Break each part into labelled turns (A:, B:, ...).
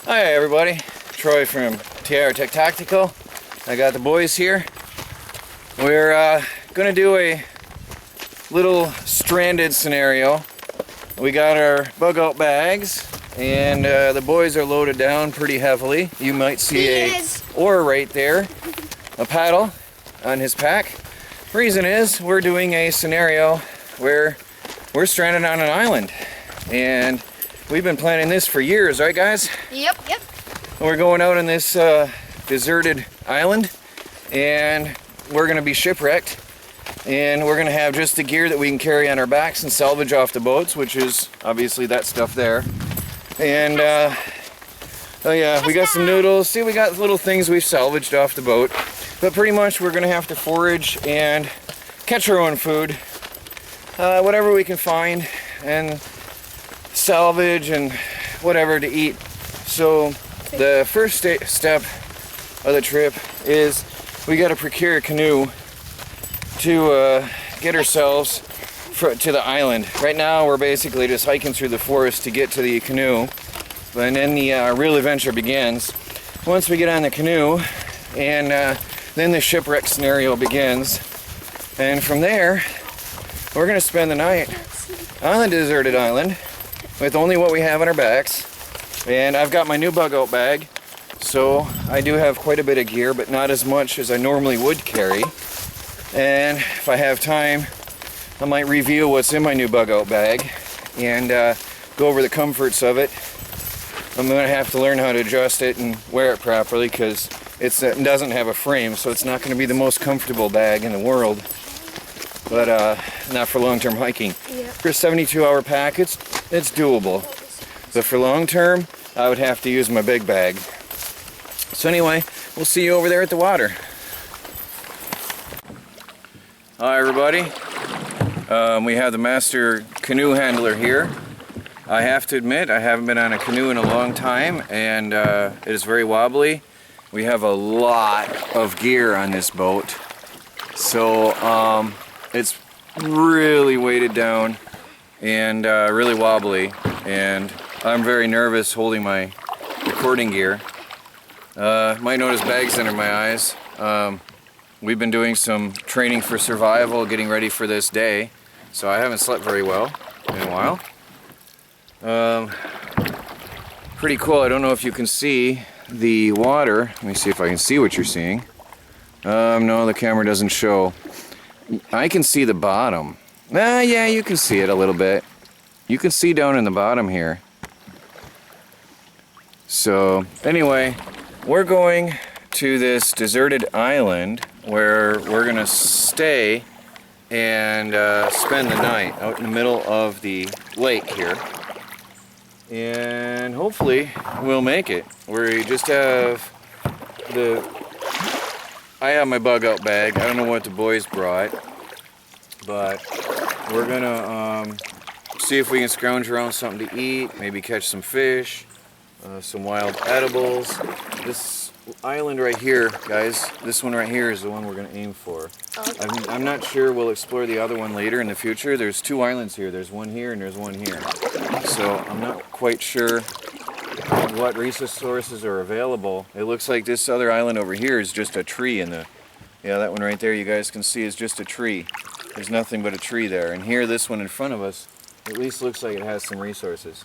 A: Hi everybody, Troy from TR Tech Tactical. I got the boys here. We're gonna do a little stranded scenario. We got our bug out bags and the boys are loaded down pretty heavily. You might see a oar right there, a paddle on his pack. Reason is we're doing a scenario where we're stranded on an island, and we've been planning this for years, right guys?
B: Yep.
A: We're going out on this deserted island, and we're going to be shipwrecked, and we're going to have just the gear that we can carry on our backs and salvage off the boats, which is obviously that stuff there. And oh yeah, we got some noodles. See, we got little things we've salvaged off the boat, but pretty much we're going to have to forage and catch our own food, whatever we can find, and salvage and whatever to eat. So the first step of the trip is we got to procure a canoe to get ourselves to the island. Right now we're basically just hiking through the forest to get to the canoe, and then the real adventure begins once we get on the canoe, and then the shipwreck scenario begins. And from there we're going to spend the night on the deserted island with only what we have on our backs. And I've got my new bug out bag, so I do have quite a bit of gear, but not as much as I normally would carry. And if I have time, I might reveal what's in my new bug out bag and go over the comforts of it. I'm going to have to learn how to adjust it and wear it properly, because it doesn't have a frame, so it's not going to be the most comfortable bag in the world. But not for long-term hiking. Yep. For a 72-hour pack, it's doable. But for long-term, I would have to use my big bag. So anyway, we'll see you over there at the water. Hi everybody. We have the master canoe handler here. I have to admit, I haven't been on a canoe in a long time, and it is very wobbly. We have a lot of gear on this boat. So it's really weighted down and really wobbly, and I'm very nervous holding my recording gear. Might notice bags under my eyes. We've been doing some training for survival, getting ready for this day, so I haven't slept very well in a while. Pretty cool. I don't know if you can see the water. Let me see if I can see what you're seeing. No, the camera doesn't show. I can see the bottom. Yeah, you can see it a little bit. You can see down in the bottom here. So anyway, we're going to this deserted island where we're gonna stay and spend the night out in the middle of the lake here, and hopefully we'll make it. We just have I have my bug out bag. I don't know what the boys brought, but we're gonna see if we can scrounge around something to eat, maybe catch some fish, some wild edibles. This island right here, guys, this one right here is the one we're gonna aim for. I'm not sure, we'll explore the other one later in the future. There's two islands here. There's one here and there's one here. So I'm not quite sure what resource sources are available. It looks like this other island over here is just a tree in the, yeah, that one right there you guys can see is just a tree. There's nothing but a tree there. And here, this one in front of us, at least looks like it has some resources.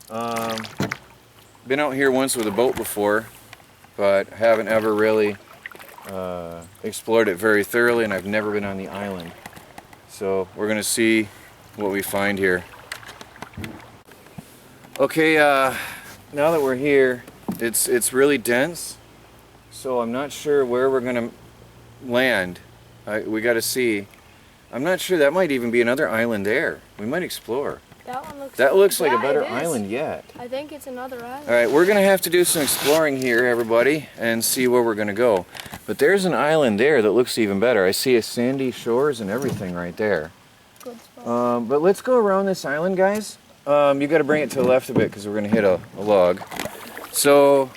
A: Been out here once with a boat before, but haven't ever really explored it very thoroughly, and I've never been on the island. So we're gonna see what we find here. Okay, now that we're here, it's really dense, so I'm not sure where we're gonna land. We gotta see. I'm not sure, that might even be another island there. We might explore. That looks like a better island yet.
B: I think it's another island.
A: Alright, we're gonna have to do some exploring here, everybody, and see where we're gonna go. But there's an island there that looks even better. I see a sandy shores and everything right there.
B: Good spot.
A: But let's go around this island, guys. You gotta bring it to the left a bit because we're gonna hit a log. So,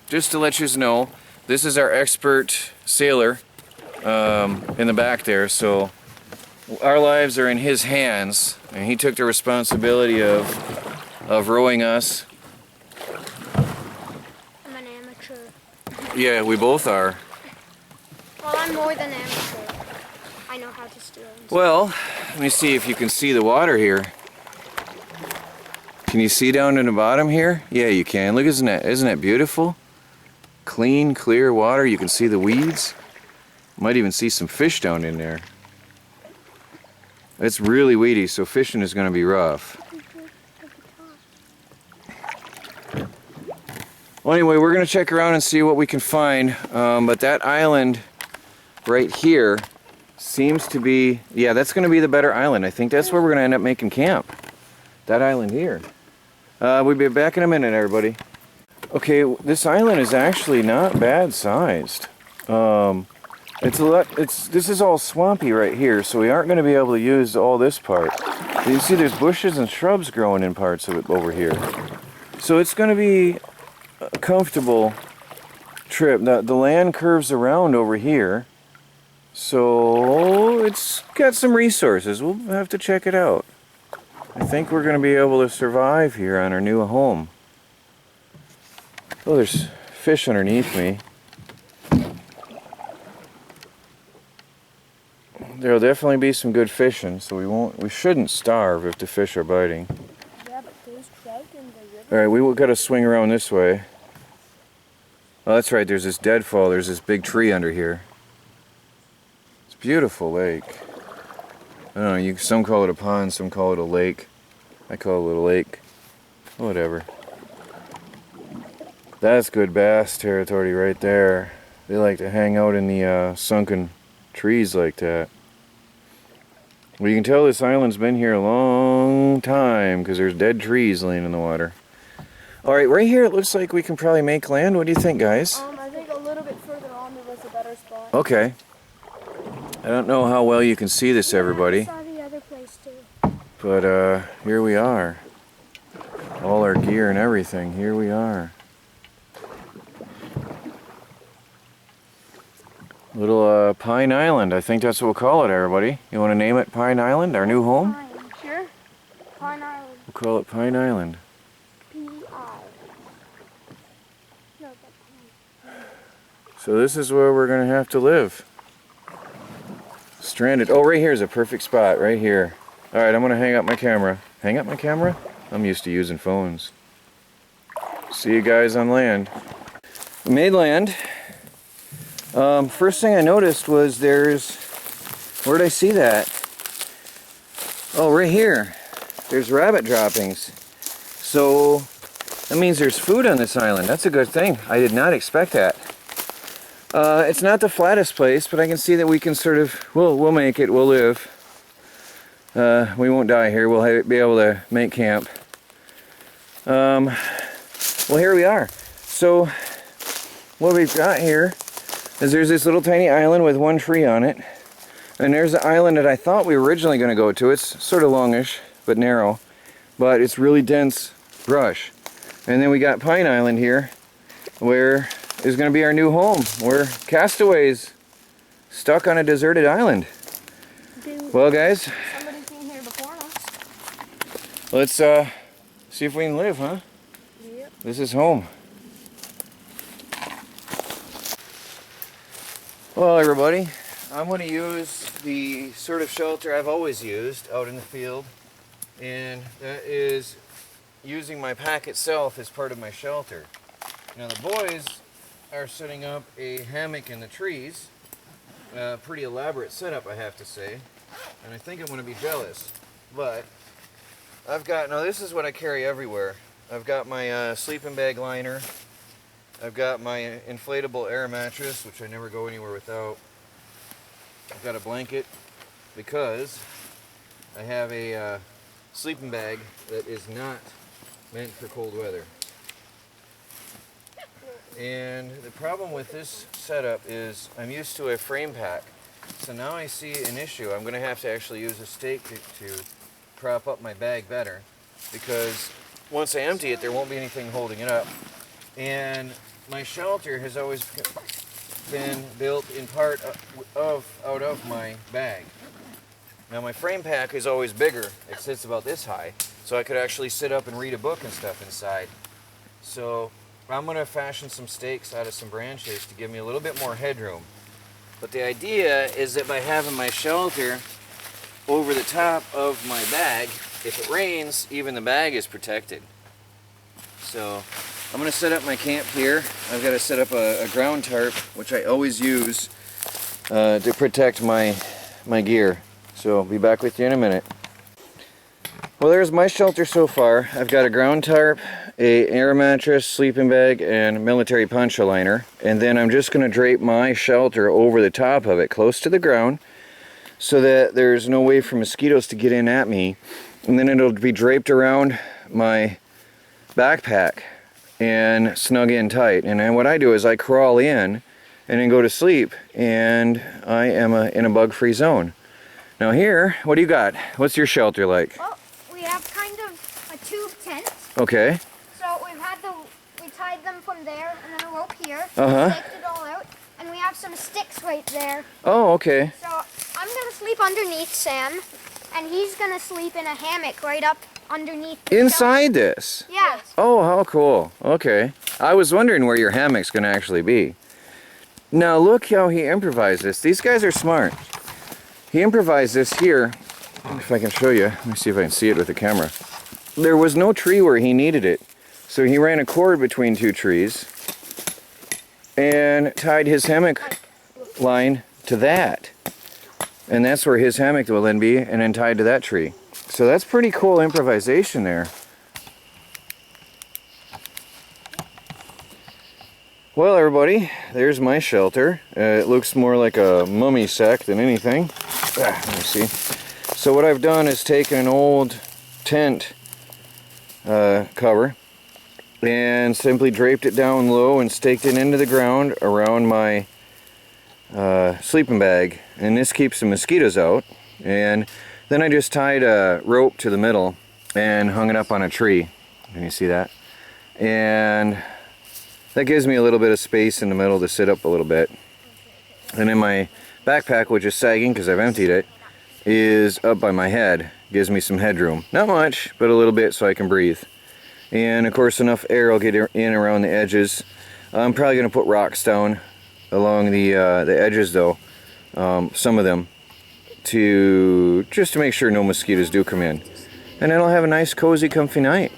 A: just to let you know, this is our expert sailor in the back there. So our lives are in his hands, and he took the responsibility of rowing us Yeah, we both are.
B: Well, I'm more than amateur. I know how to steal.
A: Well, let me see if you can see the water here. Can you see down in the bottom here? Yeah, you can. Look, isn't that beautiful? Clean, clear water. You can see the weeds. Might even see some fish down in there. It's really weedy, so fishing is going to be rough. Well, anyway, we're going to check around and see what we can find. But that island right here seems to be, yeah, that's going to be the better island. I think that's where we're going to end up making camp. That island here. We'll be back in a minute, everybody. Okay, this island is actually not bad sized. This is all swampy right here, so we aren't going to be able to use all this part. You see there's bushes and shrubs growing in parts of it over here. So it's going to be a comfortable trip. The land curves around over here, so it's got some resources. We'll have to check it out. I think we're going to be able to survive here on our new home. Oh, there's fish underneath me. There'll definitely be some good fishing, so we shouldn't starve if the fish are biting.
B: Yeah, but there's trout in the river.
A: Alright, we got to swing around this way. Oh, that's right, there's this deadfall. There's this big tree under here. It's a beautiful lake. I don't know, some call it a pond, some call it a lake. I call it a lake. Whatever. That's good bass territory right there. They like to hang out in the sunken trees like that. Well, you can tell this island's been here a long time because there's dead trees laying in the water. Alright, right here it looks like we can probably make land. What do you think, guys?
B: I think a little bit further on there was a better spot.
A: Okay. I don't know how well you can see this, everybody.
B: I saw the other place too.
A: But here we are. All our gear and everything. Here we are. Little Pine Island. I think that's what we'll call it, everybody. You want to name it Pine Island, our new home?
B: Pine, sure. Pine Island.
A: We'll call it Pine Island.
B: P-I. No, that's Pine.
A: So this is where we're going to have to live. Stranded. Oh, right here is a perfect spot, right here. Alright, I'm going to hang up my camera. Hang up my camera? I'm used to using phones. See you guys on land. We made land. First thing I noticed was where'd I see that? Oh, right here. There's rabbit droppings. So, that means there's food on this island. That's a good thing. I did not expect that. It's not the flattest place, but I can see that we can sort of, we'll make it, we'll live. We won't die here. We'll be able to make camp. Well, here we are. So, what we've got here is there's this little tiny island with one tree on it. And there's the island that I thought we were originally going to go to. It's sort of longish, but narrow. But it's really dense brush. And then we got Pine Island here, where is going to be our new home. We're castaways stuck on a deserted island.
B: Dude,
A: well, guys,
B: somebody's been here before us.
A: let's see if we can live, huh?
B: Yep.
A: This is home. Well, everybody, I'm going to use the sort of shelter I've always used out in the field, and that is using my pack itself as part of my shelter. Now the boys are setting up a hammock in the trees. Pretty elaborate setup, I have to say, and I think I'm going to be jealous. But I've got, now this is what I carry everywhere. I've got my sleeping bag liner. I've got my inflatable air mattress, which I never go anywhere without. I've got a blanket because I have a sleeping bag that is not meant for cold weather. And the problem with this setup is I'm used to a frame pack. So now I see an issue. I'm going to have to actually use a stake to prop up my bag better, because once I empty it, there won't be anything holding it up. And my shelter has always been built in part out of my bag. Now my frame pack is always bigger. It sits about this high, so I could actually sit up and read a book and stuff inside. So I'm going to fashion some stakes out of some branches to give me a little bit more headroom. But the idea is that by having my shelter over the top of my bag, if it rains, even the bag is protected. So I'm going to set up my camp here. I've got to set up a ground tarp, which I always use to protect my gear. So I'll be back with you in a minute. Well, there's my shelter so far. I've got a ground tarp, a air mattress, sleeping bag, and military poncho liner. And then I'm just going to drape my shelter over the top of it, close to the ground, so that there's no way for mosquitoes to get in at me. And then it'll be draped around my backpack and snug in tight. And then what I do is I crawl in and then go to sleep, and I am in a bug-free zone. Now here, what do you got? What's your shelter like?
B: Well, we have kind of a tube tent.
A: Okay.
B: So we tied them from there, and then a rope here.
A: Uh-huh.
B: Staked it all out, and we have some sticks right there.
A: Oh, okay.
B: So I'm gonna sleep underneath Sam, and he's gonna sleep in a hammock right up underneath.
A: Inside this?
B: Yeah.
A: Oh, how cool. Okay. I was wondering where your hammock's gonna actually be. Now look how he improvised this. These guys are smart. He improvised this here. If I can show you, let me see if I can see it with the camera. There was no tree where he needed it. So he ran a cord between two trees and tied his hammock line to that. And that's where his hammock will then be, and then tied to that tree. So that's pretty cool improvisation there. Well, everybody, there's my shelter. It looks more like a mummy sack than anything. Let me see. So what I've done is taken an old tent cover and simply draped it down low and staked it into the ground around my sleeping bag. And this keeps the mosquitoes out. And then I just tied a rope to the middle and hung it up on a tree. Can you see that? And that gives me a little bit of space in the middle to sit up a little bit. And then my backpack, which is sagging because I've emptied it, is up by my head. Gives me some headroom. Not much, but a little bit so I can breathe. And of course enough air will get in around the edges. I'm probably going to put rocks down along the edges though, some of them, just to make sure no mosquitoes do come in. And then I'll have a nice cozy comfy night.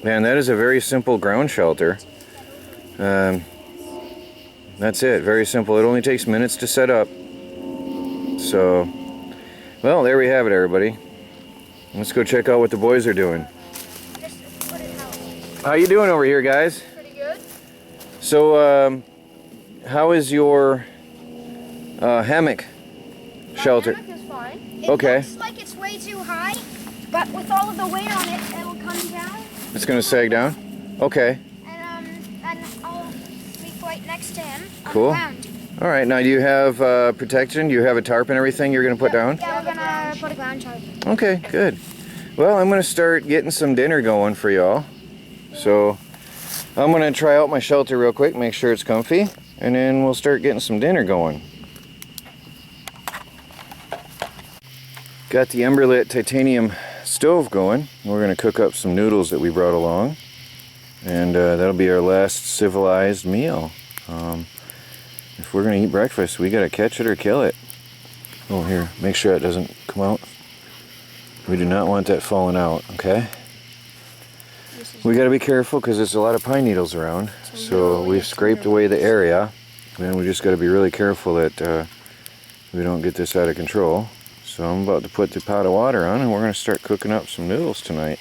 A: Man, that is a very simple ground shelter. That's it, very simple. It only takes minutes to set up. So, well, there we have it, everybody. Let's go check out what the boys are doing. How you doing over here, guys?
B: Pretty good.
A: So, how is your hammock shelter?
B: My hammock is fine.
A: Okay.
B: It looks like it's way too high, but with all of the weight on it, it'll come down.
A: It's going to sag down? Okay.
B: And I'll sleep right next to him on
A: Cool.
B: the ground.
A: All right, now do you have protection? Do you have a tarp and everything you're going to put down?
B: Yeah, we're gonna put a ground tarp.
A: Okay, good. Well, I'm going to start getting some dinner going for y'all. So, I'm going to try out my shelter real quick, make sure it's comfy, and then we'll start getting some dinner going. Got the Emberlit titanium stove going. We're going to cook up some noodles that we brought along. And that'll be our last civilized meal. If we're going to eat breakfast, we got to catch it or kill it. Oh, here, make sure it doesn't come out. We do not want that falling out, okay? We got to be careful because there's a lot of pine needles around. So we've scraped away the area. And we just got to be really careful that we don't get this out of control. So I'm about to put the pot of water on and we're going to start cooking up some noodles tonight.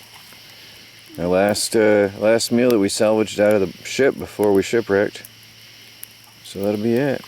A: Our last meal that we salvaged out of the ship before we shipwrecked. So that'll be it.